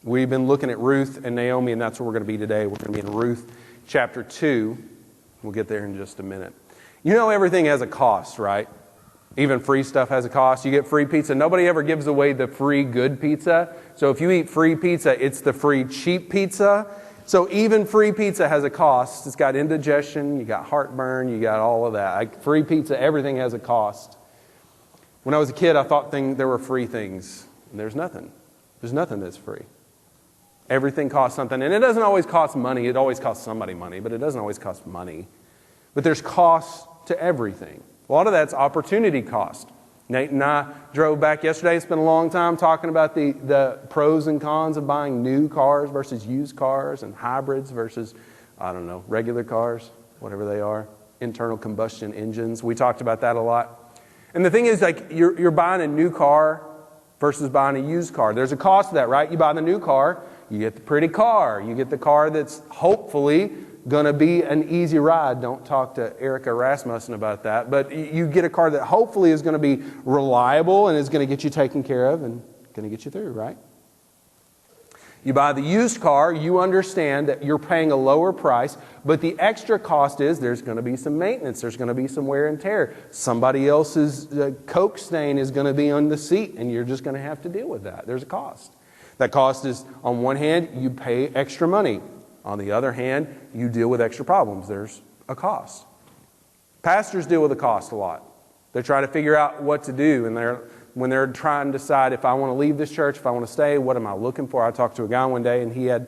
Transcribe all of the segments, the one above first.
We've been looking at Ruth and Naomi, and that's where we're going to be today. We're going to be in Ruth chapter 2. We'll get there in just a minute. You know everything has a cost, right? Even free stuff has a cost. You get free pizza. Nobody ever gives away the free good pizza. So if you eat free pizza, it's the free cheap pizza. So even free pizza has a cost. It's got indigestion, you got heartburn, you got all of that. Like free pizza, everything has a cost. When I was a kid, I thought there were free things. And there's nothing. There's nothing that's free. Everything costs something. And it doesn't always cost money. It always costs somebody money, but it doesn't always cost money. But there's costs to everything. A lot of that's opportunity cost. Nate and I drove back yesterday. Spent a long time talking about the pros and cons of buying new cars versus used cars and hybrids versus, regular cars, whatever they are, internal combustion engines. We talked about that a lot. And the thing is, like, you're buying a new car versus buying a used car. There's a cost to that, right? You buy the new car, you get the pretty car. You get the car that's hopefully going to be an easy ride. Don't talk to Erica Rasmussen about that. But you get a car that hopefully is going to be reliable and is going to get you taken care of and going to get you through, right? You buy the used car, you understand that you're paying a lower price, but the extra cost is there's going to be some maintenance. There's going to be some wear and tear. Somebody else's Coke stain is going to be on the seat, and you're just going to have to deal with that. There's a cost. That cost is, on one hand, you pay extra money. On the other hand, you deal with extra problems. There's a cost. Pastors deal with a cost a lot. They try to figure out what to do, and when they're trying to decide if I want to leave this church, if I want to stay, what am I looking for? I talked to a guy one day, and he had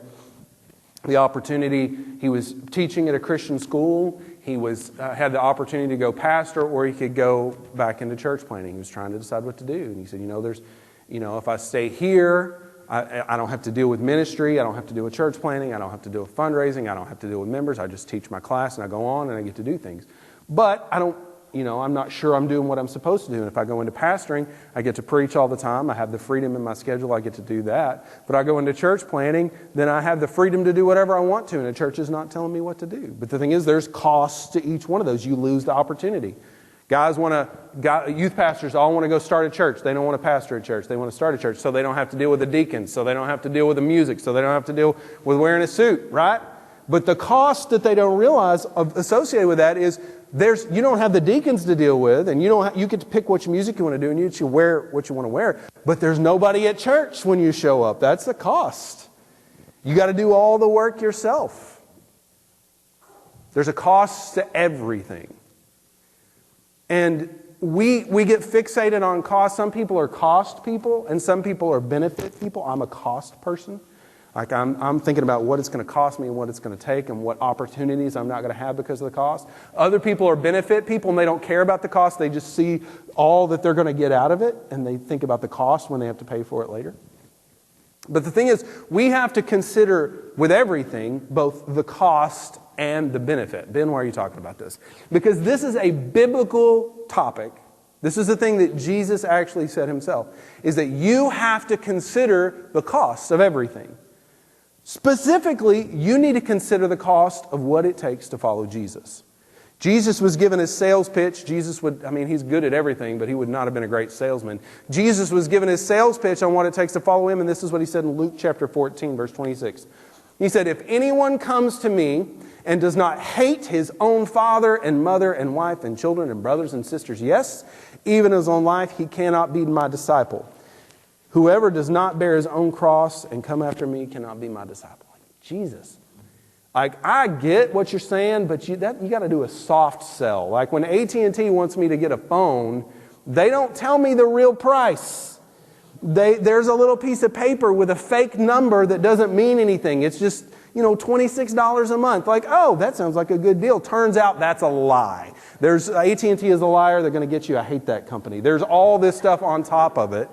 the opportunity. He was teaching at a Christian school. He had the opportunity to go pastor, or he could go back into church planting. He was trying to decide what to do, and he said, if I stay here, I don't have to deal with ministry. I don't have to deal with church planning. I don't have to deal with fundraising. I don't have to deal with members. I just teach my class and I go on and I get to do things. But I'm not sure I'm doing what I'm supposed to do. And if I go into pastoring, I get to preach all the time. I have the freedom in my schedule. I get to do that. But I go into church planning, then I have the freedom to do whatever I want to. And the church is not telling me what to do. But the thing is, there's costs to each one of those. You lose the opportunity. Youth pastors all want to go start a church. They don't want to pastor a church. They want to start a church so they don't have to deal with the deacons, so they don't have to deal with the music, so they don't have to deal with wearing a suit, right? But the cost that they don't realize associated with that is you don't have the deacons to deal with, and you get to pick which music you want to do, and you get to wear what you want to wear. But there's nobody at church when you show up. That's the cost. You got to do all the work yourself. There's a cost to everything. And we get fixated on cost. Some people are cost people, and some people are benefit people. I'm a cost person. Like I'm thinking about what it's going to cost me and what it's going to take and what opportunities I'm not going to have because of the cost. Other people are benefit people, and they don't care about the cost. They just see all that they're going to get out of it, and they think about the cost when they have to pay for it later. But the thing is, we have to consider with everything both the cost and the benefit. Ben, why are you talking about this? Because this is a biblical topic. This is the thing that Jesus actually said himself, is that you have to consider the cost of everything. Specifically, you need to consider the cost of what it takes to follow Jesus. Jesus was given his sales pitch. He's good at everything, but he would not have been a great salesman. Jesus was given his sales pitch on what it takes to follow him, and this is what he said in Luke chapter 14, verse 26. He said, "If anyone comes to me and does not hate his own father and mother and wife and children and brothers and sisters, yes, even his own life, he cannot be my disciple. Whoever does not bear his own cross and come after me cannot be my disciple." Jesus. I get what you're saying, but you got to do a soft sell. Like when AT&T wants me to get a phone, they don't tell me the real price. There's a little piece of paper with a fake number that doesn't mean anything. It's just, $26 a month. Like, oh, that sounds like a good deal. Turns out that's a lie. AT&T is a liar. They're going to get you. I hate that company. There's all this stuff on top of it,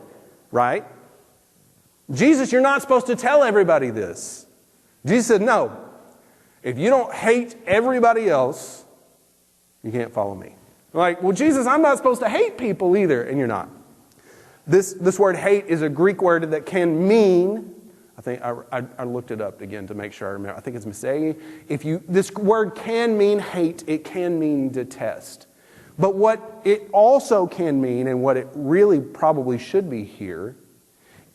right? Jesus, you're not supposed to tell everybody this. Jesus said, no. If you don't hate everybody else, you can't follow me. Like, well, Jesus, I'm not supposed to hate people either. And you're not. This word hate is a Greek word that can mean, I think I looked it up again to make sure I remember. I think it's misegi. This word can mean hate. It can mean detest. But what it also can mean, and what it really probably should be here,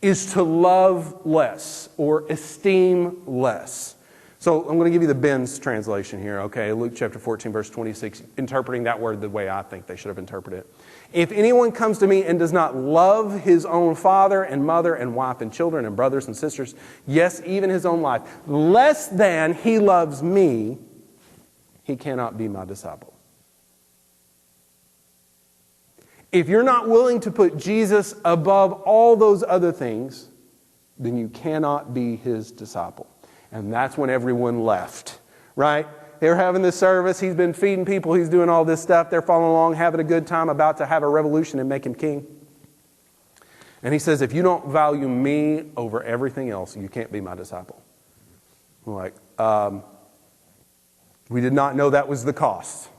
is to love less or esteem less. So I'm going to give you the Ben's translation here, okay? Luke chapter 14, verse 26, interpreting that word the way I think they should have interpreted it. If anyone comes to me and does not love his own father and mother and wife and children and brothers and sisters, yes, even his own life, less than he loves me, he cannot be my disciple. If you're not willing to put Jesus above all those other things, then you cannot be his disciple. And that's when everyone left, right? They're having this service. He's been feeding people. He's doing all this stuff. They're following along, having a good time, about to have a revolution and make him king. And he says, if you don't value me over everything else, you can't be my disciple. We're like, we did not know that was the cost.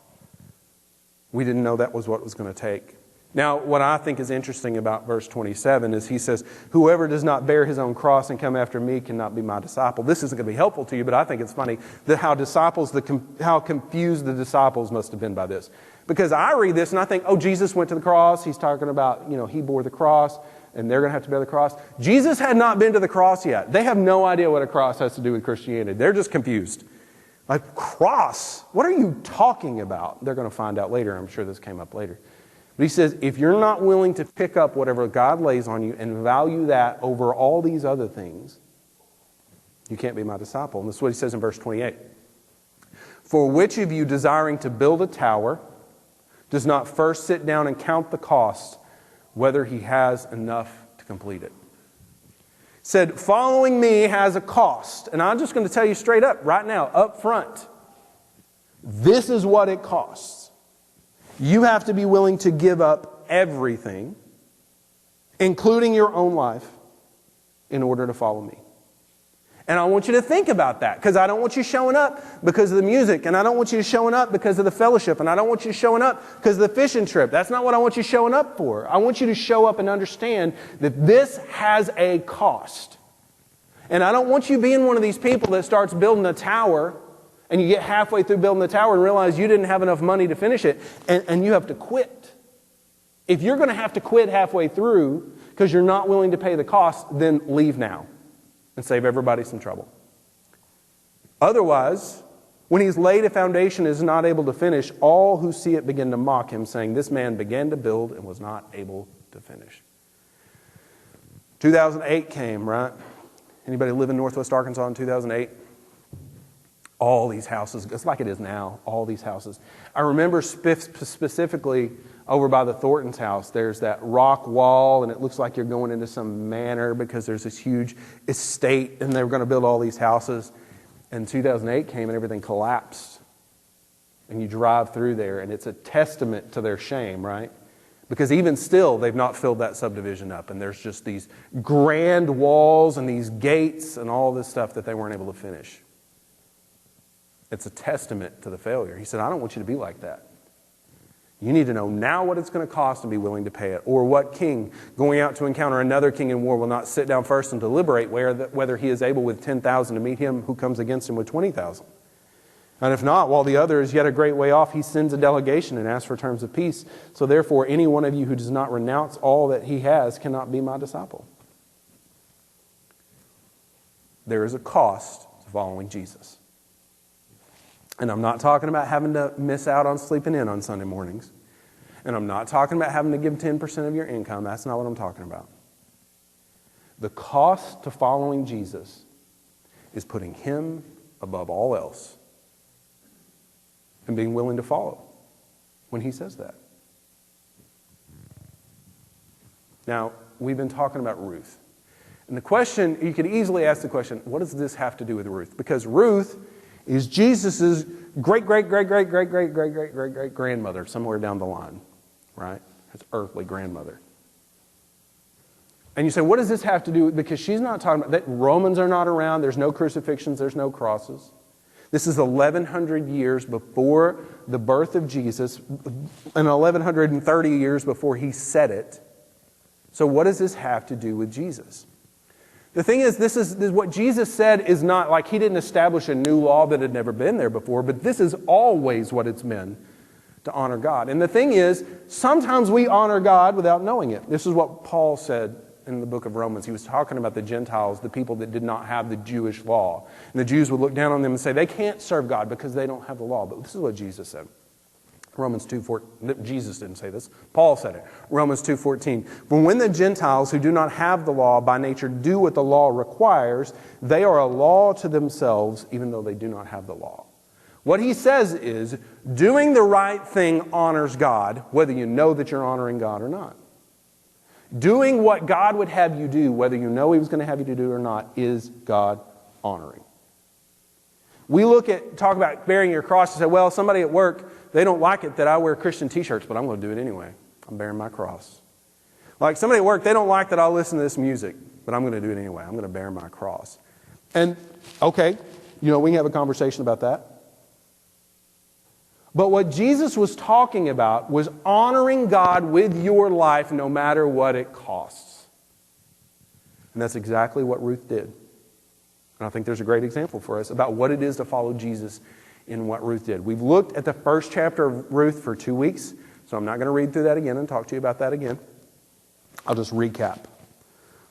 We didn't know that was what it was going to take. Now, what I think is interesting about verse 27 is he says, whoever does not bear his own cross and come after me cannot be my disciple. This isn't going to be helpful to you, but I think it's funny that how confused the disciples must have been by this. Because I read this and I think, oh, Jesus went to the cross. He's talking about, he bore the cross and they're going to have to bear the cross. Jesus had not been to the cross yet. They have no idea what a cross has to do with Christianity. They're just confused. Like, cross? What are you talking about? They're going to find out later. I'm sure this came up later. But he says, if you're not willing to pick up whatever God lays on you and value that over all these other things, you can't be my disciple. And this is what he says in verse 28. For which of you desiring to build a tower does not first sit down and count the cost, whether he has enough to complete it? Said, following me has a cost. And I'm just going to tell you straight up, right now, up front. This is what it costs. You have to be willing to give up everything, including your own life, in order to follow me. And I want you to think about that, because I don't want you showing up because of the music, and I don't want you showing up because of the fellowship, and I don't want you showing up because of the fishing trip. That's not what I want you showing up for. I want you to show up and understand that this has a cost. And I don't want you being one of these people that starts building a tower and you get halfway through building the tower and realize you didn't have enough money to finish it, and you have to quit. If you're going to have to quit halfway through because you're not willing to pay the cost, then leave now and save everybody some trouble. Otherwise, when he's laid a foundation and is not able to finish, all who see it begin to mock him, saying, this man began to build and was not able to finish. 2008 came, right? Anybody live in Northwest Arkansas in 2008? All these houses, it's like it is now, all these houses. I remember specifically over by the Thornton's house, there's that rock wall, and it looks like you're going into some manor because there's this huge estate, and they were going to build all these houses. And 2008 came, and everything collapsed. And you drive through there, and it's a testament to their shame, right? Because even still, they've not filled that subdivision up, and there's just these grand walls and these gates and all this stuff that they weren't able to finish. It's a testament to the failure. He said, I don't want you to be like that. You need to know now what it's going to cost and be willing to pay it. Or what king going out to encounter another king in war will not sit down first and deliberate whether he is able with 10,000 to meet him who comes against him with 20,000. And if not, while the other is yet a great way off, he sends a delegation and asks for terms of peace. So therefore, any one of you who does not renounce all that he has cannot be my disciple. There is a cost to following Jesus. And I'm not talking about having to miss out on sleeping in on Sunday mornings. And I'm not talking about having to give 10% of your income. That's not what I'm talking about. The cost to following Jesus is putting him above all else and being willing to follow when he says that. Now, we've been talking about Ruth. And the question, you could easily ask the question, what does this have to do with Ruth? Because Ruth is Jesus' great-great-great-great-great-great-great-great-great-grandmother somewhere down the line, right? His earthly grandmother. And you say, what does this have to do with, because she's not talking about, that Romans are not around, there's no crucifixions, there's no crosses. This is 1,100 years before the birth of Jesus, and 1,130 years before he said it. So what does this have to do with Jesus? The thing is, this is what Jesus said is not like he didn't establish a new law that had never been there before, but this is always what it's meant to honor God. And the thing is, sometimes we honor God without knowing it. This is what Paul said in the book of Romans. He was talking about the Gentiles, the people that did not have the Jewish law. And the Jews would look down on them and say, they can't serve God because they don't have the law. But this is what Jesus said. Romans 2:14. Jesus didn't say this. Paul said it. Romans 2:14. For when the Gentiles who do not have the law by nature do what the law requires, they are a law to themselves, even though they do not have the law. What he says is, doing the right thing honors God, whether you know that you're honoring God or not. Doing what God would have you do, whether you know He was going to have you to do or not, is God honoring. We talk about bearing your cross and say, well, somebody at work, they don't like it that I wear Christian t-shirts, but I'm going to do it anyway. I'm bearing my cross. Like somebody at work, they don't like that I listen to this music, but I'm going to do it anyway. I'm going to bear my cross. And, okay, we can have a conversation about that. But what Jesus was talking about was honoring God with your life no matter what it costs. And that's exactly what Ruth did. And I think there's a great example for us about what it is to follow Jesus in what Ruth did. We've looked at the first chapter of Ruth for 2 weeks, so I'm not going to read through that again and talk to you about that again. I'll just recap.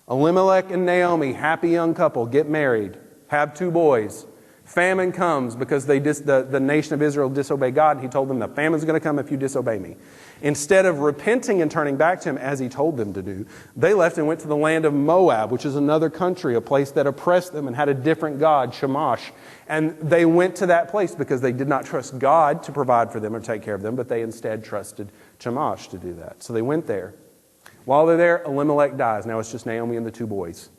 Elimelech and Naomi, happy young couple, get married, have 2 boys. Famine comes because the nation of Israel disobeyed God. He told them the famine's going to come if you disobey me. Instead of repenting and turning back to Him as He told them to do, they left and went to the land of Moab, which is another country, a place that oppressed them and had a different god, Shamash. And they went to that place because they did not trust God to provide for them or take care of them, but they instead trusted Shamash to do that. So they went there. While they're there, Elimelech dies. Now it's just Naomi and the 2 boys.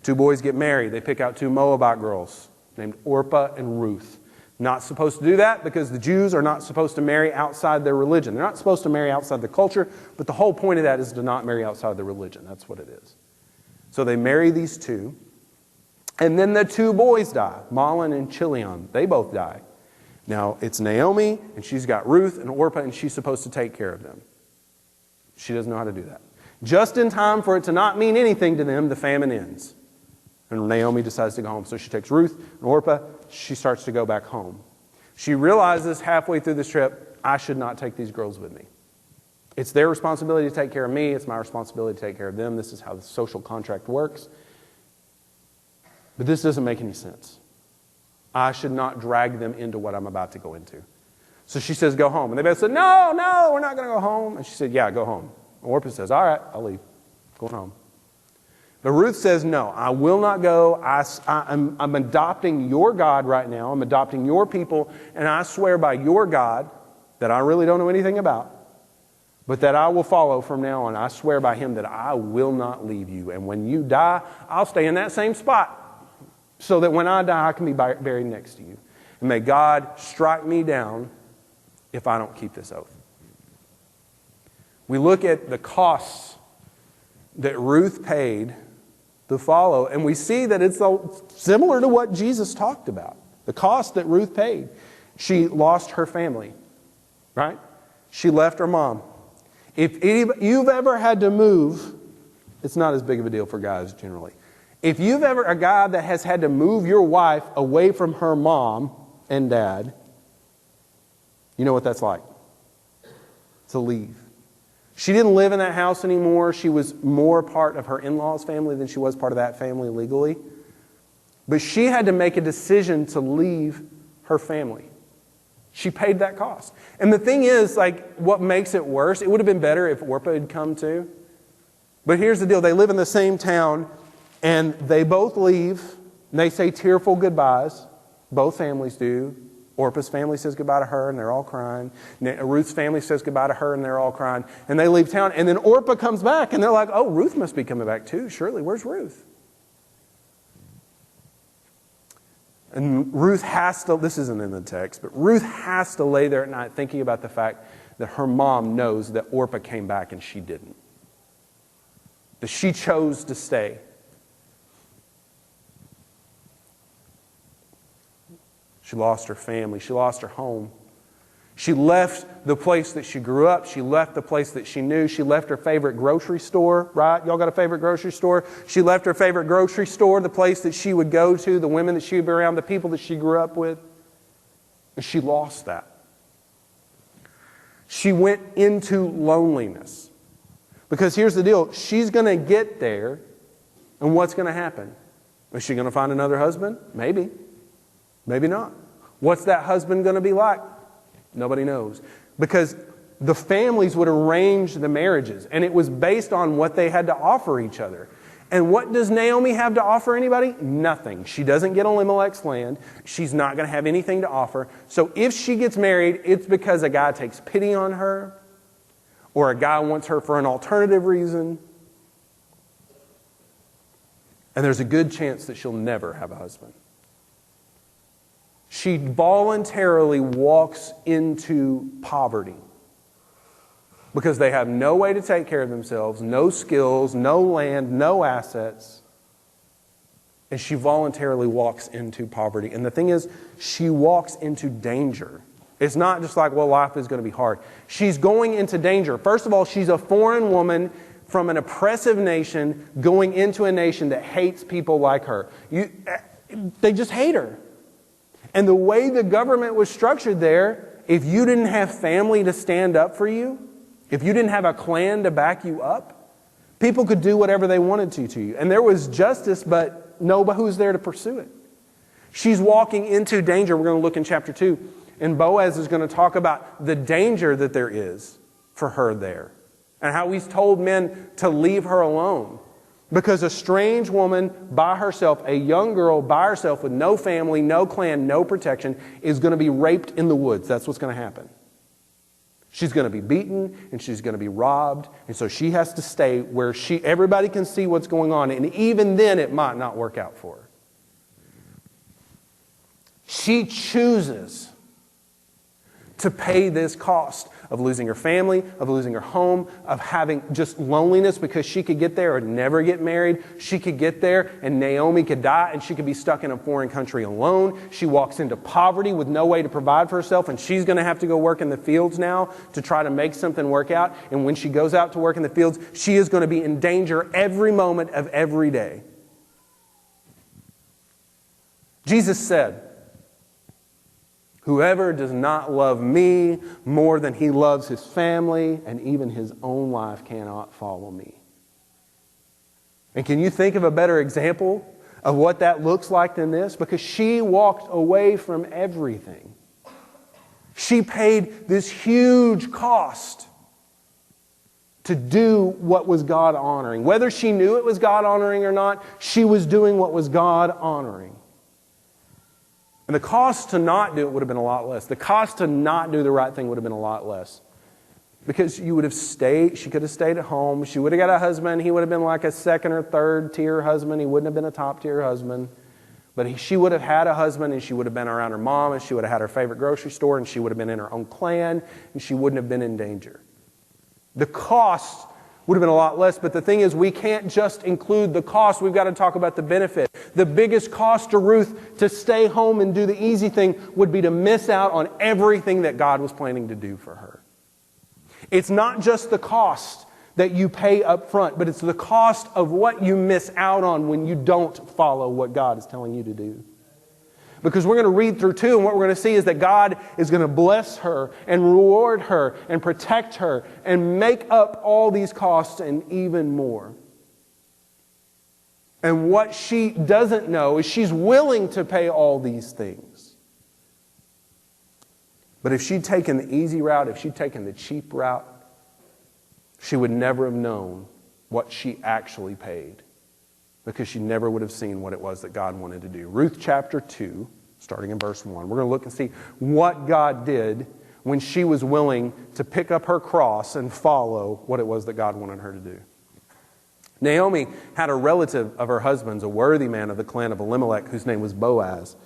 2 boys get married. They pick out 2 Moabite girls named Orpah and Ruth. Not supposed to do that because the Jews are not supposed to marry outside their religion. They're not supposed to marry outside the culture, but the whole point of that is to not marry outside the religion. That's what it is. So they marry these 2. And then the 2 boys die, Mahlon and Chilion. They both die. Now it's Naomi, and she's got Ruth and Orpah, and she's supposed to take care of them. She doesn't know how to do that. Just in time for it to not mean anything to them, the famine ends. And Naomi decides to go home. So she takes Ruth and Orpah. She starts to go back home. She realizes halfway through this trip, I should not take these girls with me. It's their responsibility to take care of me. It's my responsibility to take care of them. This is how the social contract works. But this doesn't make any sense. I should not drag them into what I'm about to go into. So she says, go home. And they both said, no, we're not going to go home. And she said, yeah, go home. And Orpah says, all right, I'll leave. Going home. But Ruth says, no, I will not go. I'm adopting your God right now. I'm adopting your people. And I swear by your God that I really don't know anything about, but that I will follow from now on. I swear by Him that I will not leave you. And when you die, I'll stay in that same spot so that when I die, I can be buried next to you. And may God strike me down if I don't keep this oath. We look at the costs that Ruth paid to follow, and we see that it's similar to what Jesus talked about. The cost that Ruth paid. She lost her family, right? She left her mom. If you've ever had to move, it's not as big of a deal for guys generally. If you've ever a guy that has had to move your wife away from her mom and dad, you know what that's like. To leave. She didn't live in that house anymore. She was more part of her in-laws' family than she was part of that family legally. But she had to make a decision to leave her family. She paid that cost. And the thing is, what makes it worse, it would have been better if Orpah had come too. But here's the deal. They live in the same town, and they both leave. And they say tearful goodbyes. Both families do. Orpah's family says goodbye to her, and they're all crying. Ruth's family says goodbye to her, and they're all crying. And they leave town, and then Orpah comes back, and they're like, oh, Ruth must be coming back too. Surely, where's Ruth? And Ruth has to, this isn't in the text, but Ruth has to lay there at night thinking about the fact that her mom knows that Orpah came back and she didn't. That she chose to stay. She lost her family. She lost her home. She left the place that she grew up. She left the place that she knew. She left her favorite grocery store, right? Y'all got a favorite grocery store? She left her favorite grocery store, the place that she would go to, the women that she would be around, the people that she grew up with. And she lost that. She went into loneliness. Because here's the deal. She's going to get there, and what's going to happen? Is she going to find another husband? Maybe. Maybe not. What's that husband going to be like? Nobody knows. Because the families would arrange the marriages, and it was based on what they had to offer each other. And what does Naomi have to offer anybody? Nothing. She doesn't get Elimelech's land. She's not going to have anything to offer. So if she gets married, it's because a guy takes pity on her, or a guy wants her for an alternative reason. And there's a good chance that she'll never have a husband. She voluntarily walks into poverty because they have no way to take care of themselves, no skills, no land, no assets. And she voluntarily walks into poverty. And the thing is, she walks into danger. It's not just like, well, life is going to be hard. She's going into danger. First of all, she's a foreign woman from an oppressive nation going into a nation that hates people like her. They just hate her. And the way the government was structured there, if you didn't have family to stand up for you, if you didn't have a clan to back you up, people could do whatever they wanted to you. And there was justice, but nobody who was there to pursue it. She's walking into danger. We're going to look in chapter 2. And Boaz is going to talk about the danger that there is for her there. And how he's told men to leave her alone. Because a strange woman by herself, a young girl by herself with no family, no clan, no protection, is going to be raped in the woods. That's what's going to happen. She's going to be beaten and she's going to be robbed. And so she has to stay where everybody can see what's going on. And even then it might not work out for her. She chooses to pay this cost of losing her family, of losing her home, of having just loneliness because she could get there or never get married. She could get there and Naomi could die and she could be stuck in a foreign country alone. She walks into poverty with no way to provide for herself, and she's going to have to go work in the fields now to try to make something work out. And when she goes out to work in the fields, she is going to be in danger every moment of every day. Jesus said, "Whoever does not love me more than he loves his family and even his own life cannot follow me." And can you think of a better example of what that looks like than this? Because she walked away from everything. She paid this huge cost to do what was God honoring. Whether she knew it was God honoring or not, she was doing what was God honoring. And the cost to not do it would have been a lot less. The cost to not do the right thing would have been a lot less. Because she could have stayed at home. She would have got a husband. He would have been like a second or third tier husband. He wouldn't have been a top tier husband. But she would have had a husband, and she would have been around her mom, and she would have had her favorite grocery store, and she would have been in her own clan, and she wouldn't have been in danger. The cost would have been a lot less, but the thing is, we can't just include the cost. We've got to talk about the benefit. The biggest cost to Ruth to stay home and do the easy thing would be to miss out on everything that God was planning to do for her. It's not just the cost that you pay up front, but it's the cost of what you miss out on when you don't follow what God is telling you to do. Because we're going to read through 2, and what we're going to see is that God is going to bless her and reward her and protect her and make up all these costs and even more. And what she doesn't know is she's willing to pay all these things. But if she'd taken the easy route, if she'd taken the cheap route, she would never have known what she actually paid. Because she never would have seen what it was that God wanted to do. Ruth chapter 2, starting in verse 1. We're going to look and see what God did when she was willing to pick up her cross and follow what it was that God wanted her to do. Naomi had a relative of her husband's, a worthy man of the clan of Elimelech, whose name was Boaz.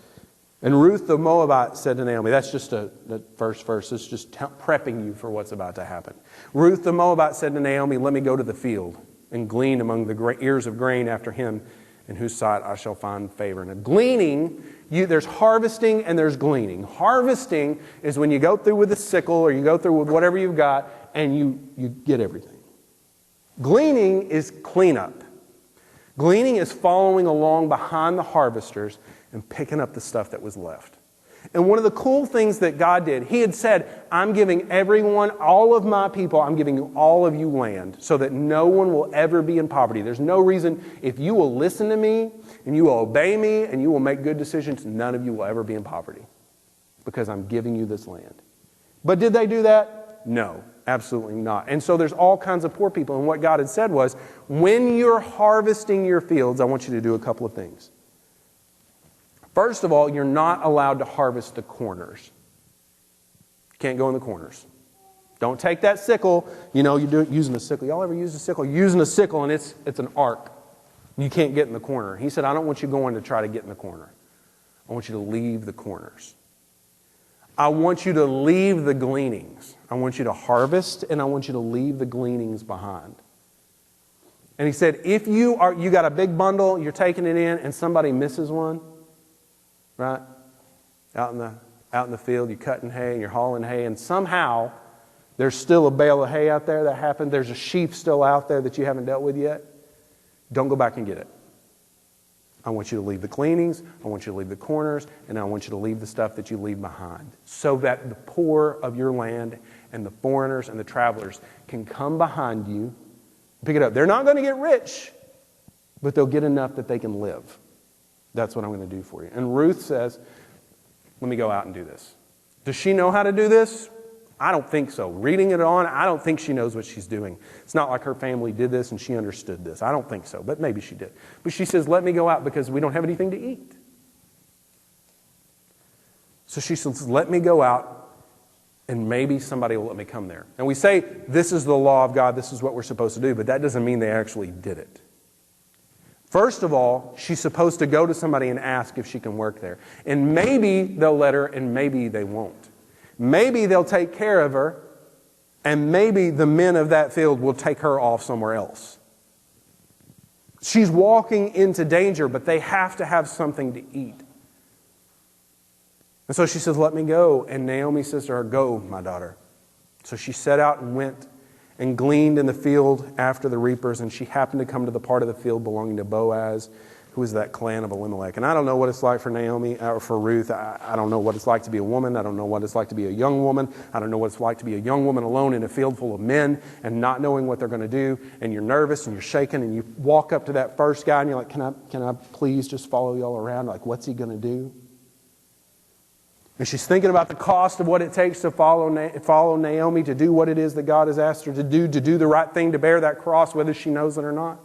And Ruth the Moabite said to Naomi, that's just the first verse, it's just prepping you for what's about to happen. Ruth the Moabite said to Naomi, "Let me go to the field and glean among the ears of grain after him, in whose sight I shall find favor." Now, gleaning, there's harvesting and there's gleaning. Harvesting is when you go through with a sickle or you go through with whatever you've got and you get everything. Gleaning is cleanup. Gleaning is following along behind the harvesters and picking up the stuff that was left. And one of the cool things that God did, he had said, I'm giving everyone, all of my people, I'm giving you all of you land so that no one will ever be in poverty. There's no reason, if you will listen to me and you will obey me and you will make good decisions, none of you will ever be in poverty because I'm giving you this land. But did they do that? No, absolutely not. And so there's all kinds of poor people. And what God had said was, when you're harvesting your fields, I want you to do a couple of things. First of all, you're not allowed to harvest the corners. You can't go in the corners. Don't take that sickle. You know, you're using a sickle. Y'all ever use a sickle? You're using a sickle and it's an arc. You can't get in the corner. He said, I don't want you going to try to get in the corner. I want you to leave the corners. I want you to leave the gleanings. I want you to harvest and I want you to leave the gleanings behind. And he said, if you got a big bundle, you're taking it in and somebody misses one, right? Out in the field, you're cutting hay and you're hauling hay, and somehow there's still a bale of hay out there that happened. There's a sheep still out there that you haven't dealt with yet. Don't go back and get it. I want you to leave the gleanings, I want you to leave the corners, and I want you to leave the stuff that you leave behind so that the poor of your land and the foreigners and the travelers can come behind you, pick it up. They're not going to get rich, but they'll get enough that they can live. That's what I'm going to do for you. And Ruth says, let me go out and do this. Does she know how to do this? I don't think so. Reading it on, I don't think she knows what she's doing. It's not like her family did this and she understood this. I don't think so, but maybe she did. But she says, let me go out because we don't have anything to eat. So she says, let me go out and maybe somebody will let me come there. And we say, this is the law of God, this is what we're supposed to do, but that doesn't mean they actually did it. First of all, she's supposed to go to somebody and ask if she can work there. And maybe they'll let her and maybe they won't. Maybe they'll take care of her, and maybe the men of that field will take her off somewhere else. She's walking into danger, but they have to have something to eat. And so she says, let me go. And Naomi says to her, go, my daughter. So she set out and went and gleaned in the field after the reapers, and she happened to come to the part of the field belonging to Boaz, who is that clan of Elimelech. And I don't know what it's like for Naomi or for Ruth. I don't know what it's like to be a woman. I don't know what it's like to be a young woman. I don't know what it's like to be a young woman alone in a field full of men and not knowing what they're going to do. And you're nervous and you're shaking and you walk up to that first guy and you're like, can I please just follow y'all around? Like, what's he going to do? And she's thinking about the cost of what it takes to follow Naomi, to do what it is that God has asked her to do the right thing, to bear that cross, whether she knows it or not.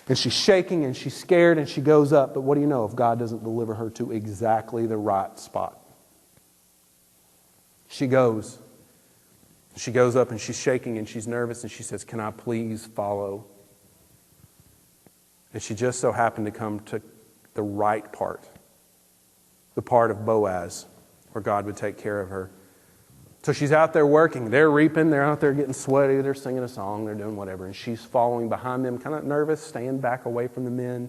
And she's shaking and she's scared and she goes up. But what do you know if God doesn't deliver her to exactly the right spot? She goes. She goes up and she's shaking and she's nervous and she says, can I please follow? And she just so happened to come to the right part. The part of Boaz where God would take care of her. So she's out there working. They're reaping. They're out there getting sweaty. They're singing a song. They're doing whatever. And she's following behind them, kind of nervous, staying back away from the men,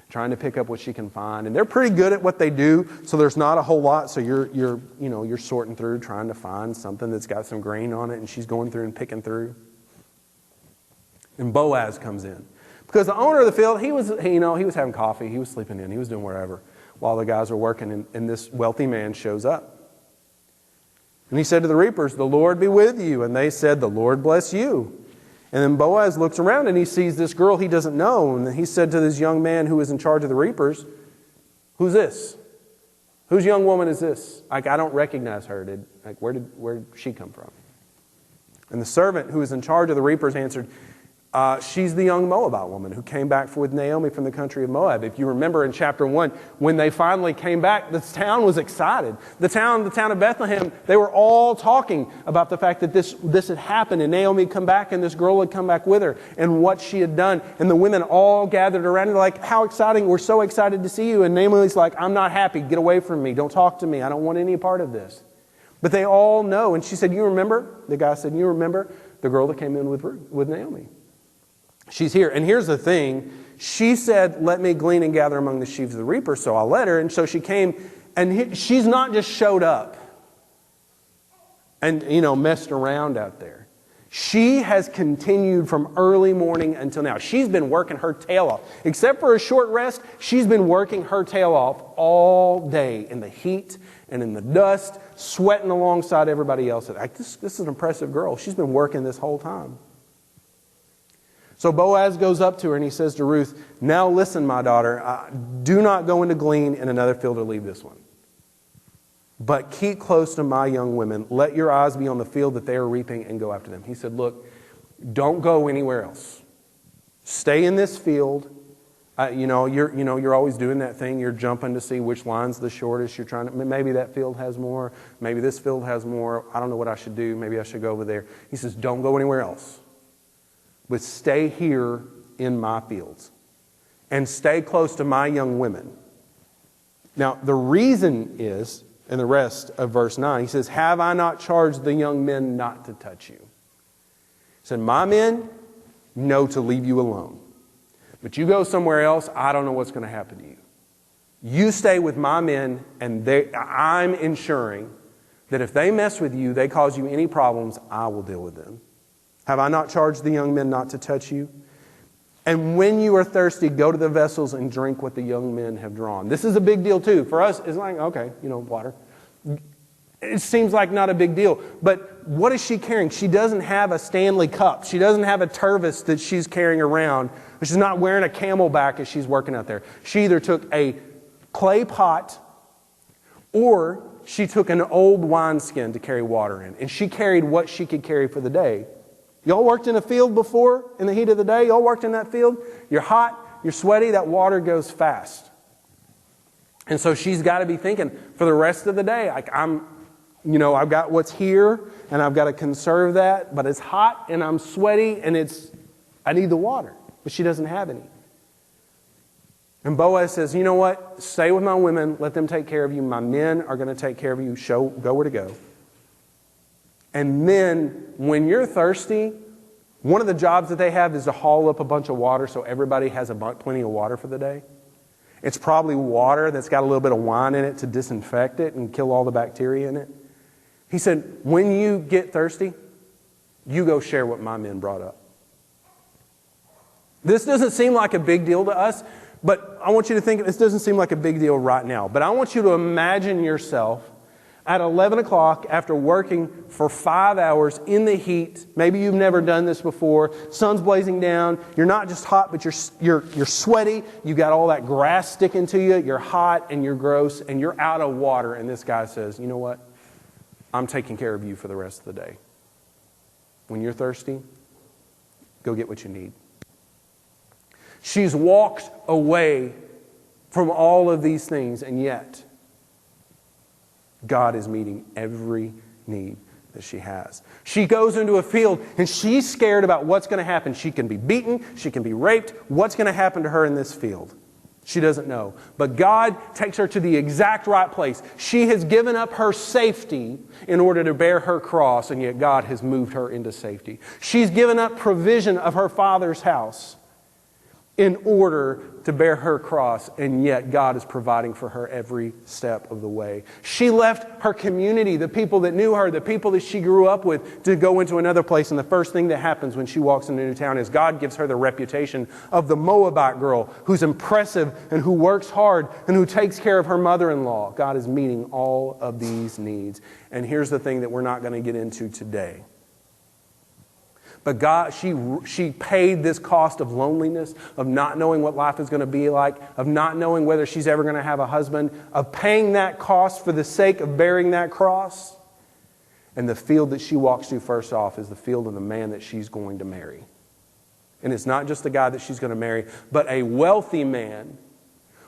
trying to pick up what she can find. And they're pretty good at what they do, so there's not a whole lot. So you're sorting through, trying to find something that's got some grain on it, and she's going through and picking through. And Boaz comes in. Because the owner of the field, he was having coffee. He was sleeping in. He was doing whatever while the guys were working. And this wealthy man shows up. And he said to the reapers, the Lord be with you. And they said, the Lord bless you. And then Boaz looks around and he sees this girl he doesn't know. And he said to this young man who was in charge of the reapers, who's this? Whose young woman is this? I don't recognize her. Where did she come from? And the servant who was in charge of the reapers answered, she's the young Moabite woman who came back with Naomi from the country of Moab. If you remember in chapter 1, when they finally came back, the town was excited. The town of Bethlehem, they were all talking about the fact that this had happened, and Naomi had come back, and this girl had come back with her, and what she had done. And the women all gathered around and they're like, how exciting, we're so excited to see you. And Naomi's like, I'm not happy, get away from me, don't talk to me, I don't want any part of this. But they all know. And she said, you remember? The guy said, you remember the girl that came in with Naomi? She's here. And here's the thing. She said, let me glean and gather among the sheaves of the reaper. So I'll let her. And so she came. And she's not just showed up and, messed around out there. She has continued from early morning until now. She's been working her tail off. Except for a short rest, she's been working her tail off all day in the heat and in the dust, sweating alongside everybody else. This is an impressive girl. She's been working this whole time. So Boaz goes up to her and he says to Ruth, "Now listen, my daughter, do not go in to glean in another field or leave this one. But keep close to my young women. Let your eyes be on the field that they are reaping and go after them." He said, "Look, don't go anywhere else. Stay in this field. You're always doing that thing. You're jumping to see which line's the shortest. You're trying to, maybe that field has more. Maybe this field has more. I don't know what I should do. Maybe I should go over there." He says, "Don't go anywhere else. But stay here in my fields. And stay close to my young women." Now, the reason is, in the rest of verse 9, he says, "Have I not charged the young men not to touch you?" He said, "My men know to leave you alone. But you go somewhere else, I don't know what's going to happen to you. You stay with my men, and I'm ensuring that if they mess with you, they cause you any problems, I will deal with them. Have I not charged the young men not to touch you? And when you are thirsty, go to the vessels and drink what the young men have drawn." This is a big deal too. For us, it's like, okay, water. It seems like not a big deal. But what is she carrying? She doesn't have a Stanley cup. She doesn't have a Tervis that she's carrying around. She's not wearing a camelback as she's working out there. She either took a clay pot or she took an old wineskin to carry water in. And she carried what she could carry for the day. Y'all worked in a field before in the heat of the day? Y'all worked in that field? You're hot, you're sweaty, that water goes fast. And so she's got to be thinking for the rest of the day, like I've got what's here and I've got to conserve that, but it's hot and I'm sweaty and I need the water. But she doesn't have any. And Boaz says, "You know what? Stay with my women. Let them take care of you. My men are going to take care of you. Go where to go. And then when you're thirsty, one of the jobs that they have is to haul up a bunch of water so everybody has plenty of water for the day. It's probably water that's got a little bit of wine in it to disinfect it and kill all the bacteria in it." He said, "When you get thirsty, you go share what my men brought up." This doesn't seem like a big deal to us, but I want you to think, this doesn't seem like a big deal right now, but I want you to imagine yourself at 11 o'clock after working for 5 hours in the heat. Maybe you've never done this before. Sun's blazing down. You're not just hot, but you're sweaty. You've got all that grass sticking to you. You're hot and you're gross and you're out of water. And this guy says, "You know what? I'm taking care of you for the rest of the day. When you're thirsty, go get what you need." She's walked away from all of these things, and yet God is meeting every need that she has. She goes into a field and she's scared about what's going to happen. She can be beaten. She can be raped. What's going to happen to her in this field? She doesn't know. But God takes her to the exact right place. She has given up her safety in order to bear her cross, and yet God has moved her into safety. She's given up provision of her father's house in order to bear her cross, and yet God is providing for her every step of the way. She left her community, the people that knew her, the people that she grew up with, to go into another place, and the first thing that happens when she walks into a new town is God gives her the reputation of the Moabite girl who's impressive and who works hard and who takes care of her mother-in-law. God is meeting all of these needs. And here's the thing that we're not going to get into today. But God, she paid this cost of loneliness, of not knowing what life is going to be like, of not knowing whether she's ever going to have a husband, of paying that cost for the sake of bearing that cross. And the field that she walks to first off is the field of the man that she's going to marry. And it's not just the guy that she's going to marry, but a wealthy man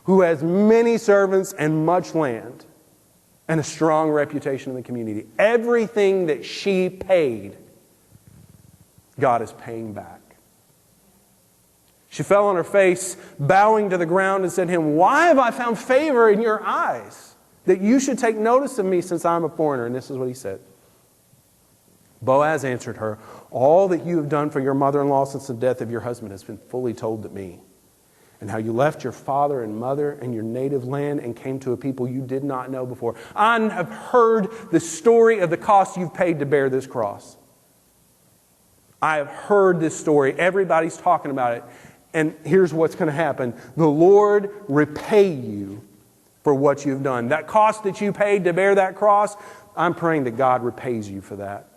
who has many servants and much land and a strong reputation in the community. Everything that she paid, God is paying back. She fell on her face, bowing to the ground, and said to him, "Why have I found favor in your eyes, that you should take notice of me since I'm a foreigner?" And this is what he said. Boaz answered her, "All that you have done for your mother-in-law since the death of your husband has been fully told to me, and how you left your father and mother and your native land and came to a people you did not know before. I have heard the story of the cost you've paid to bear this cross. I have heard this story. Everybody's talking about it. And here's what's going to happen. The Lord repay you for what you've done. That cost that you paid to bear that cross, I'm praying that God repays you for that.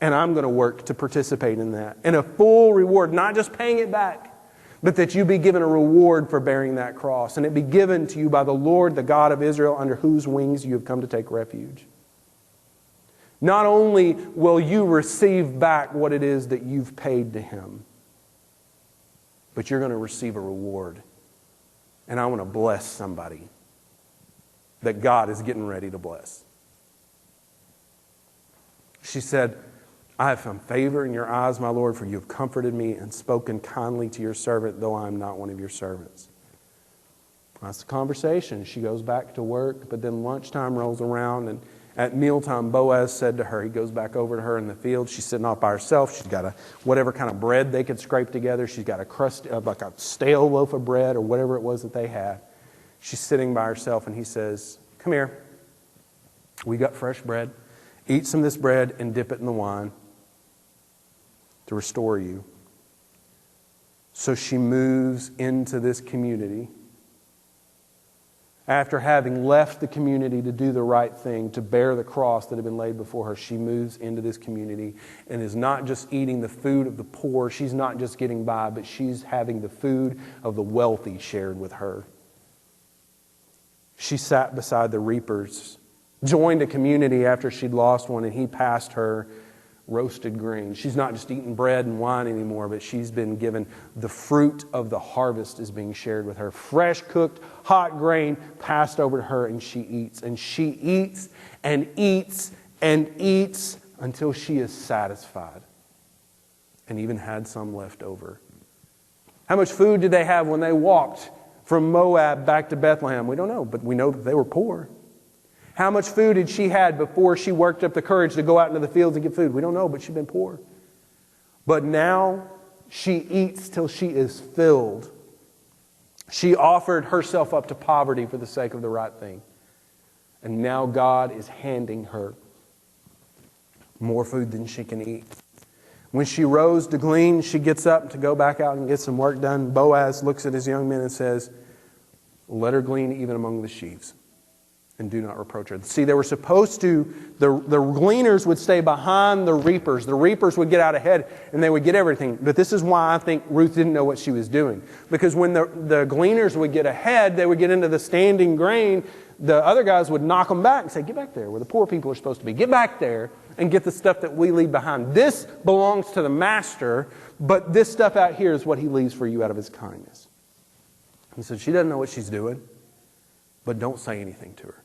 And I'm going to work to participate in that. And a full reward, not just paying it back, but that you be given a reward for bearing that cross. And it be given to you by the Lord, the God of Israel, under whose wings you have come to take refuge. Not only will you receive back what it is that you've paid to Him, but you're going to receive a reward. And I want to bless somebody that God is getting ready to bless. She said, I have found favor in your eyes, my Lord, for you have comforted me and spoken kindly to your servant, though I am not one of your servants. That's the conversation. She goes back to work, but then lunchtime rolls around, and at mealtime, Boaz said to her, he goes back over to her in the field. She's sitting off by herself. She's got whatever kind of bread they could scrape together. She's got a crust, like a stale loaf of bread or whatever it was that they had. She's sitting by herself, and he says, come here. We got fresh bread. Eat some of this bread and dip it in the wine to restore you. So she moves into this community. After having left the community to do the right thing, to bear the cross that had been laid before her, she moves into this community and is not just eating the food of the poor. She's not just getting by, but she's having the food of the wealthy shared with her. She sat beside the reapers, joined a community after she'd lost one, and he passed her roasted grain. She's not just eating bread and wine anymore, but she's been given the fruit of the harvest is being shared with her. Fresh cooked, hot grain passed over to her, and she eats. And she eats and eats and eats until she is satisfied and even had some left over. How much food did they have when they walked from Moab back to Bethlehem? We don't know, but we know that they were poor. How much food had she had before she worked up the courage to go out into the fields and get food? We don't know, but she'd been poor. But now she eats till she is filled. She offered herself up to poverty for the sake of the right thing. And now God is handing her more food than she can eat. When she rose to glean, she gets up to go back out and get some work done. Boaz looks at his young men and says, let her glean even among the sheaves, and do not reproach her. See, they were supposed to, the gleaners would stay behind the reapers. The reapers would get out ahead and they would get everything. But this is why I think Ruth didn't know what she was doing. Because when the gleaners would get ahead, they would get into the standing grain. The other guys would knock them back and say, get back there where the poor people are supposed to be. Get back there and get the stuff that we leave behind. This belongs to the master, but this stuff out here is what he leaves for you out of his kindness. He said, she doesn't know what she's doing, but don't say anything to her.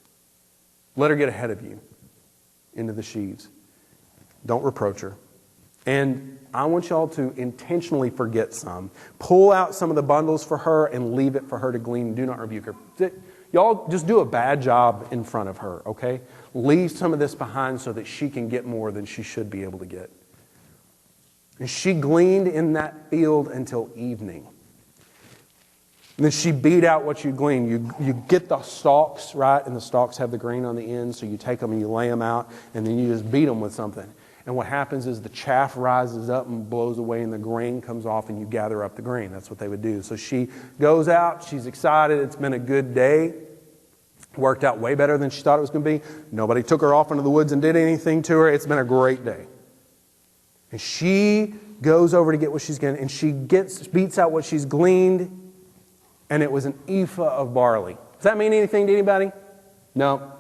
Let her get ahead of you into the sheaves. Don't reproach her. And I want y'all to intentionally forget some. Pull out some of the bundles for her and leave it for her to glean. Do not rebuke her. Y'all just do a bad job in front of her, okay? Leave some of this behind so that she can get more than she should be able to get. And she gleaned in that field until evening. And then she beat out what you glean. You get the stalks, right? And the stalks have the grain on the end. So you take them and you lay them out. And then you just beat them with something. And what happens is the chaff rises up and blows away and the grain comes off and you gather up the grain. That's what they would do. So she goes out. She's excited. It's been a good day. Worked out way better than she thought it was going to be. Nobody took her off into the woods and did anything to her. It's been a great day. And she goes over to get what she's getting. And she beats out what she's gleaned. And it was an ephah of barley. Does that mean anything to anybody? No.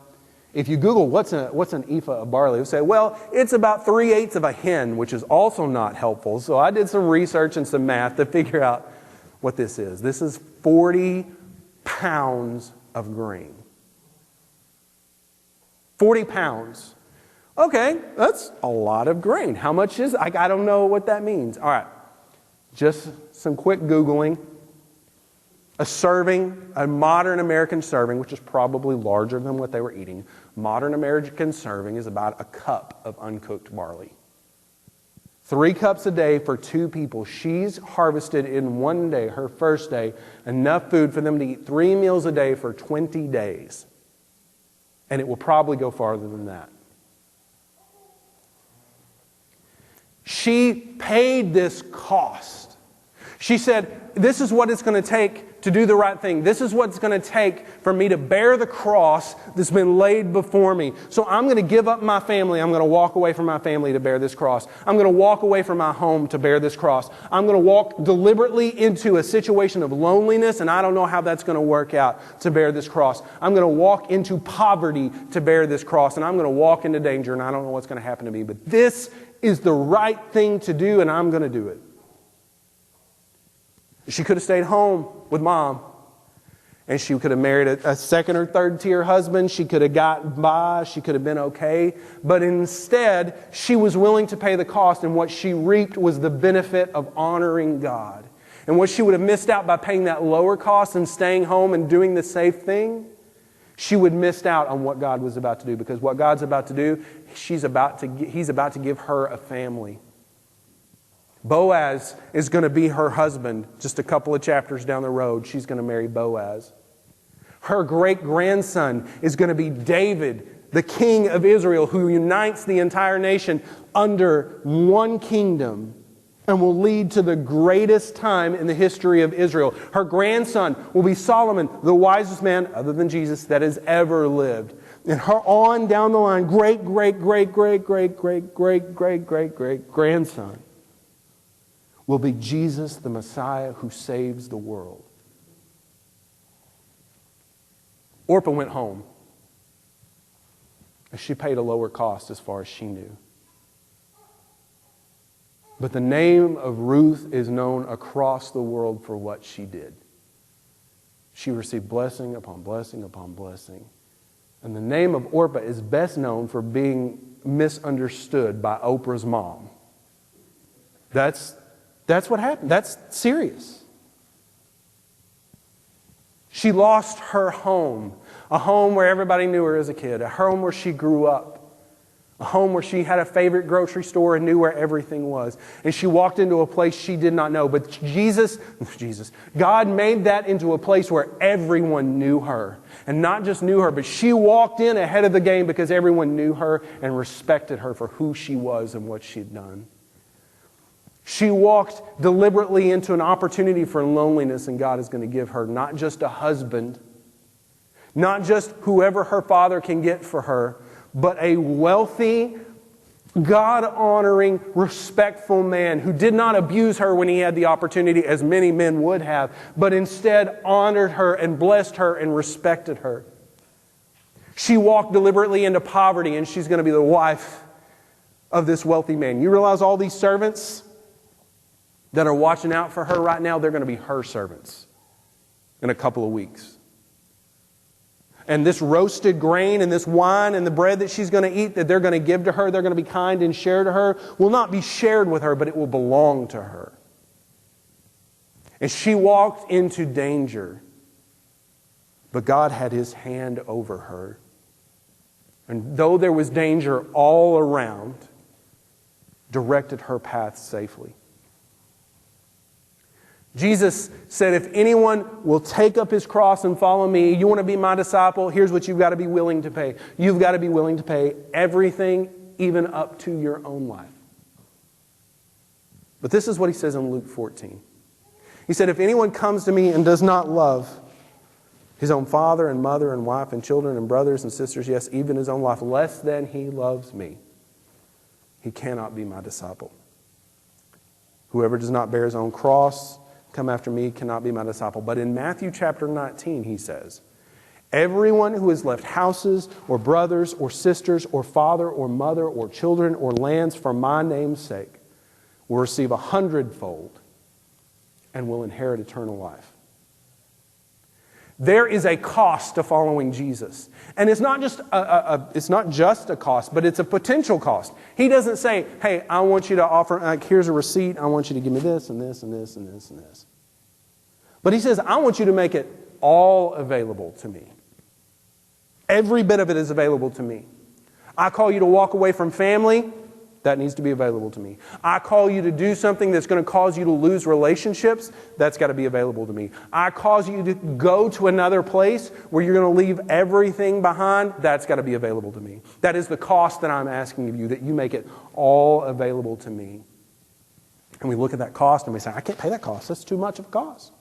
If you Google what's an ephah of barley, you'll say, well, it's about 3/8 of a hin, which is also not helpful. So I did some research and some math to figure out what this is. This is 40 pounds of grain. 40 pounds. Okay, that's a lot of grain. How much is it? I don't know what that means. All right, just some quick Googling. A serving, a modern American serving, which is probably larger than what they were eating, modern American serving is about a cup of uncooked barley. 3 cups a day for 2 people. She's harvested in one day, her first day, enough food for them to eat 3 meals a day for 20 days. And it will probably go farther than that. She paid this cost. She said, this is what it's going to take to do the right thing. This is what it's going to take for me to bear the cross that's been laid before me. So I'm going to give up my family. I'm going to walk away from my family to bear this cross. I'm going to walk away from my home to bear this cross. I'm going to walk deliberately into a situation of loneliness, and I don't know how that's going to work out to bear this cross. I'm going to walk into poverty to bear this cross, and I'm going to walk into danger, and I don't know what's going to happen to me. But this is the right thing to do, and I'm going to do it. She could have stayed home with mom, and she could have married a second or third tier husband. She could have gotten by. She could have been okay. But instead, she was willing to pay the cost, and what she reaped was the benefit of honoring God. And what she would have missed out by paying that lower cost and staying home and doing the safe thing, she would have missed out on what God was about to do. Because what God's about to do, He's about to give her a family. Boaz is going to be her husband. Just a couple of chapters down the road, she's going to marry Boaz. Her great-grandson is going to be David, the king of Israel, who unites the entire nation under one kingdom and will lead to the greatest time in the history of Israel. Her grandson will be Solomon, the wisest man, other than Jesus, that has ever lived. And her on down the line, great-grandson will be Jesus, the Messiah who saves the world. Orpah went home. She paid a lower cost as far as she knew. But the name of Ruth is known across the world for what she did. She received blessing upon blessing upon blessing. And the name of Orpah is best known for being misunderstood by Oprah's mom. That's what happened. That's serious. She lost her home, a home where everybody knew her as a kid, a home where she grew up, a home where she had a favorite grocery store and knew where everything was. And she walked into a place she did not know. But God made that into a place where everyone knew her. And not just knew her, but she walked in ahead of the game because everyone knew her and respected her for who she was and what she'd done. She walked deliberately into an opportunity for loneliness, and God is going to give her not just a husband, not just whoever her father can get for her, but a wealthy, God-honoring, respectful man who did not abuse her when he had the opportunity, as many men would have, but instead honored her and blessed her and respected her. She walked deliberately into poverty, and she's going to be the wife of this wealthy man. You realize all these servants that are watching out for her right now, they're going to be her servants in a couple of weeks. And this roasted grain and this wine and the bread that she's going to eat, that they're going to give to her, they're going to be kind and share to her, will not be shared with her, but it will belong to her. And she walked into danger, but God had His hand over her. And though there was danger all around, directed her path safely. Jesus said, if anyone will take up his cross and follow me, you want to be my disciple, here's what you've got to be willing to pay. You've got to be willing to pay everything, even up to your own life. But this is what He says in Luke 14. He said, if anyone comes to me and does not love his own father and mother and wife and children and brothers and sisters, yes, even his own life, less than he loves me, he cannot be my disciple. Whoever does not bear his own cross, come after me, cannot be my disciple. But in Matthew chapter 19, He says, everyone who has left houses or brothers or sisters or father or mother or children or lands for my name's sake will receive 100-fold and will inherit eternal life. There is a cost to following Jesus. And it's not just a cost, but it's a potential cost. He doesn't say, hey, I want you to offer, here's a receipt, I want you to give me this and this and this and this and this. But He says, I want you to make it all available to me. Every bit of it is available to me. I call you to walk away from family. That needs to be available to me. I call you to do something that's going to cause you to lose relationships. That's got to be available to me. I cause you to go to another place where you're going to leave everything behind. That's got to be available to me. That is the cost that I'm asking of you, that you make it all available to me. And we look at that cost and we say, I can't pay that cost. That's too much of a cost.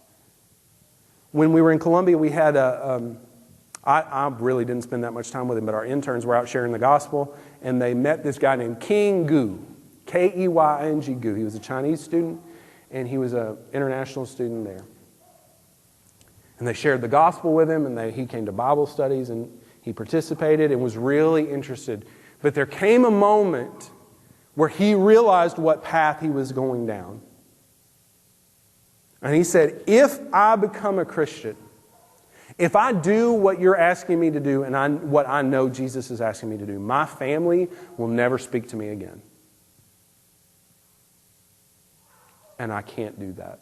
When we were in Colombia, we had I really didn't spend that much time with him, but our interns were out sharing the gospel, and they met this guy named King Gu, Keying Gu. He was a Chinese student, and he was an international student there. And they shared the gospel with him, and he came to Bible studies, and he participated and was really interested. But there came a moment where he realized what path he was going down. And he said, if I become a Christian, if I do what you're asking me to do and what I know Jesus is asking me to do, my family will never speak to me again. And I can't do that.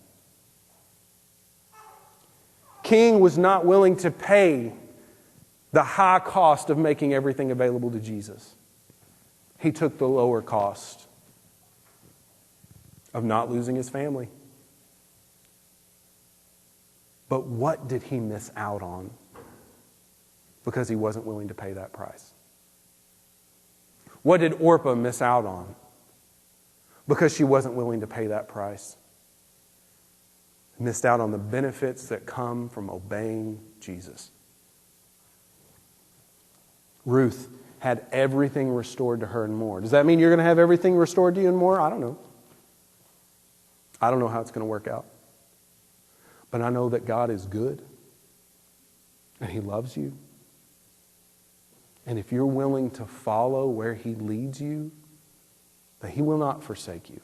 King was not willing to pay the high cost of making everything available to Jesus. He took the lower cost of not losing his family. But what did he miss out on because he wasn't willing to pay that price? What did Orpah miss out on because she wasn't willing to pay that price? Missed out on the benefits that come from obeying Jesus. Ruth had everything restored to her and more. Does that mean you're going to have everything restored to you and more? I don't know. I don't know how it's going to work out. But I know that God is good and He loves you. And if you're willing to follow where He leads you, that He will not forsake you.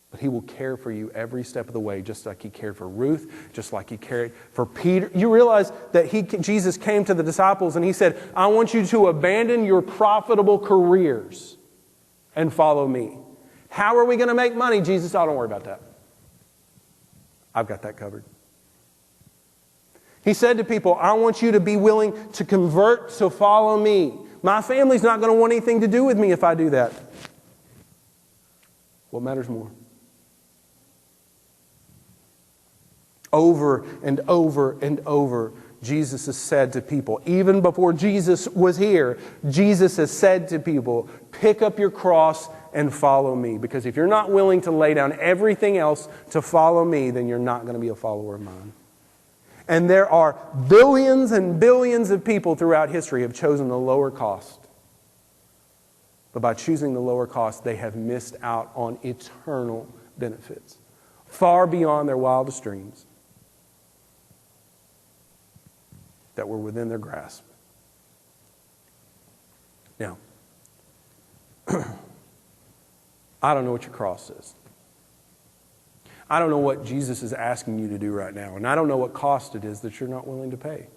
But He will care for you every step of the way, just like He cared for Ruth, just like He cared for Peter. You realize that Jesus came to the disciples and He said, I want you to abandon your profitable careers and follow me. How are we going to make money? Jesus, don't worry about that. I've got that covered. He said to people, I want you to be willing to convert to follow me. My family's not going to want anything to do with me if I do that. What matters more? Over and over and over, Jesus has said to people, even before Jesus was here, Jesus has said to people, pick up your cross and follow me. Because if you're not willing to lay down everything else to follow me, then you're not going to be a follower of mine. And there are billions and billions of people throughout history have chosen the lower cost. But by choosing the lower cost, they have missed out on eternal benefits, far beyond their wildest dreams, that were within their grasp. Now, I don't know what your cross is. I don't know what Jesus is asking you to do right now, and I don't know what cost it is that you're not willing to pay.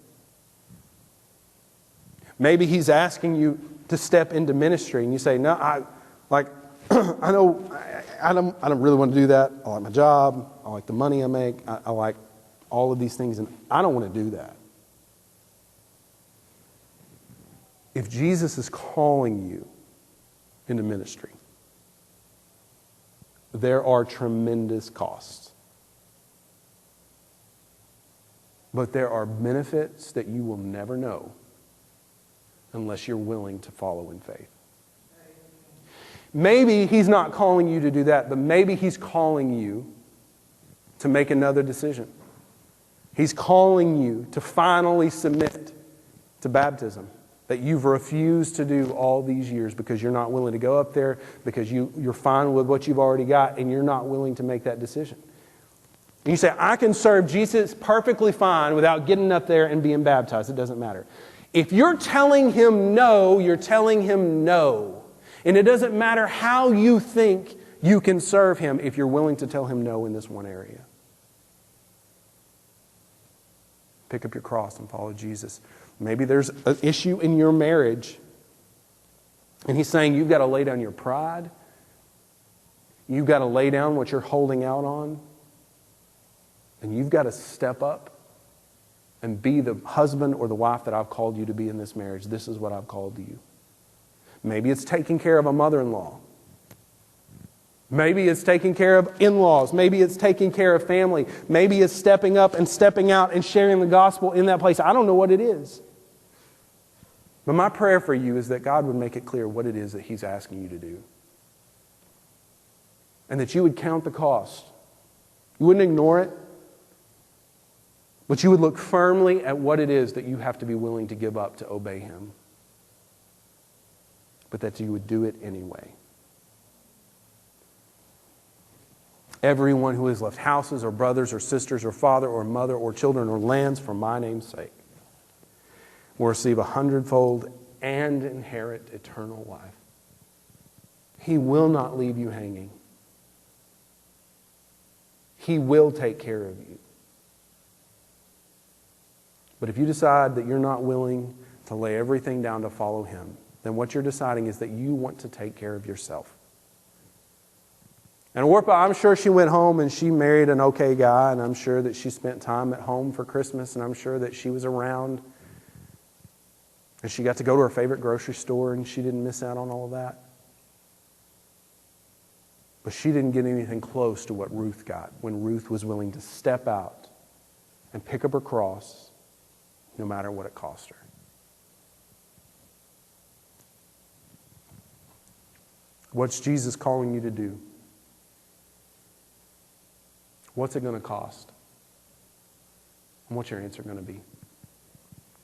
Maybe He's asking you to step into ministry, and you say, "No, I don't really want to do that. I like my job. I like the money I make. I like all of these things, and I don't want to do that." If Jesus is calling you into ministry, there are tremendous costs. But there are benefits that you will never know unless you're willing to follow in faith. Maybe He's not calling you to do that, but maybe He's calling you to make another decision. He's calling you to finally submit to baptism that you've refused to do all these years because you're not willing to go up there, because you're fine with what you've already got, and you're not willing to make that decision. And you say, I can serve Jesus perfectly fine without getting up there and being baptized. It doesn't matter. If you're telling Him no, you're telling Him no. And it doesn't matter how you think you can serve Him if you're willing to tell Him no in this one area. Pick up your cross and follow Jesus. Maybe there's an issue in your marriage, and He's saying you've got to lay down your pride. You've got to lay down what you're holding out on. And you've got to step up and be the husband or the wife that I've called you to be in this marriage. This is what I've called to you. Maybe it's taking care of a mother-in-law. Maybe it's taking care of in-laws. Maybe it's taking care of family. Maybe it's stepping up and stepping out and sharing the gospel in that place. I don't know what it is. But my prayer for you is that God would make it clear what it is that He's asking you to do. and that you would count the cost. You wouldn't ignore it, but you would look firmly at what it is that you have to be willing to give up to obey Him. But that you would do it anyway. Everyone who has left houses or brothers or sisters or father or mother or children or lands for my name's sake will receive 100-fold and inherit eternal life. He will not leave you hanging. He will take care of you. But if you decide that you're not willing to lay everything down to follow Him, then what you're deciding is that you want to take care of yourself. And Orpah, I'm sure she went home and she married an okay guy, and I'm sure that she spent time at home for Christmas, and I'm sure that she was around, and she got to go to her favorite grocery store, and she didn't miss out on all of that. But she didn't get anything close to what Ruth got when Ruth was willing to step out and pick up her cross no matter what it cost her. What's Jesus calling you to do? What's it going to cost? And what's your answer going to be?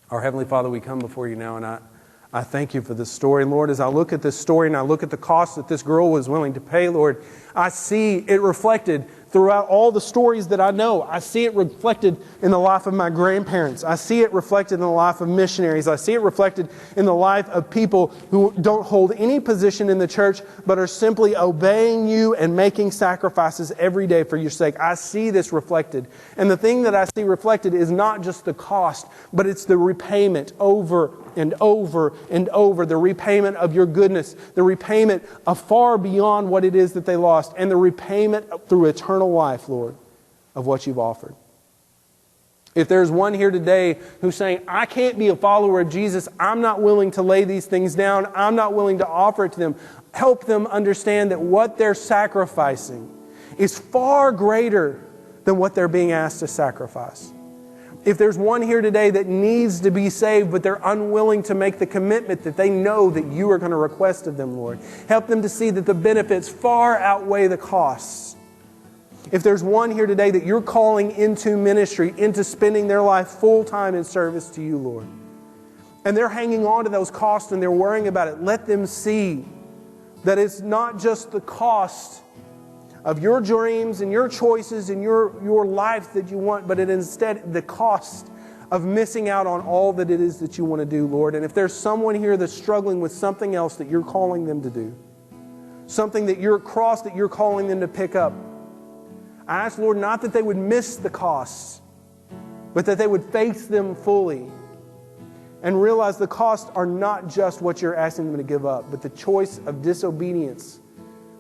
Our Heavenly Father, we come before you now, and I thank you for this story. Lord, as I look at this story and I look at the cost that this girl was willing to pay, Lord, I see it reflected throughout all the stories that I know. I see it reflected in the life of my grandparents. I see it reflected in the life of missionaries. I see it reflected in the life of people who don't hold any position in the church but are simply obeying you and making sacrifices every day for your sake. I see this reflected. And the thing that I see reflected is not just the cost, but it's the repayment over and over and over. The repayment of your goodness. The repayment of far beyond what it is that they lost. And the repayment through eternal life, Lord, of what you've offered. If there's one here today who's saying, I can't be a follower of Jesus, I'm not willing to lay these things down, I'm not willing to offer it to them, help them understand that what they're sacrificing is far greater than what they're being asked to sacrifice. If there's one here today that needs to be saved, but they're unwilling to make the commitment that they know that you are going to request of them, Lord, help them to see that the benefits far outweigh the costs. If there's one here today that you're calling into ministry, into spending their life full-time in service to you, Lord, and they're hanging on to those costs and they're worrying about it, let them see that it's not just the cost of your dreams and your choices and your life that you want, but it instead the cost of missing out on all that it is that you want to do, Lord. And if there's someone here that's struggling with something else that you're calling them to do, something that you're cross that you're calling them to pick up, I ask, Lord, not that they would miss the costs, but that they would face them fully and realize the costs are not just what you're asking them to give up, but the choice of disobedience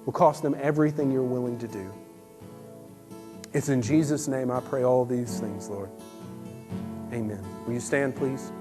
will cost them everything you're willing to do. It's in Jesus' name I pray all these things, Lord. Amen. Will you stand, please?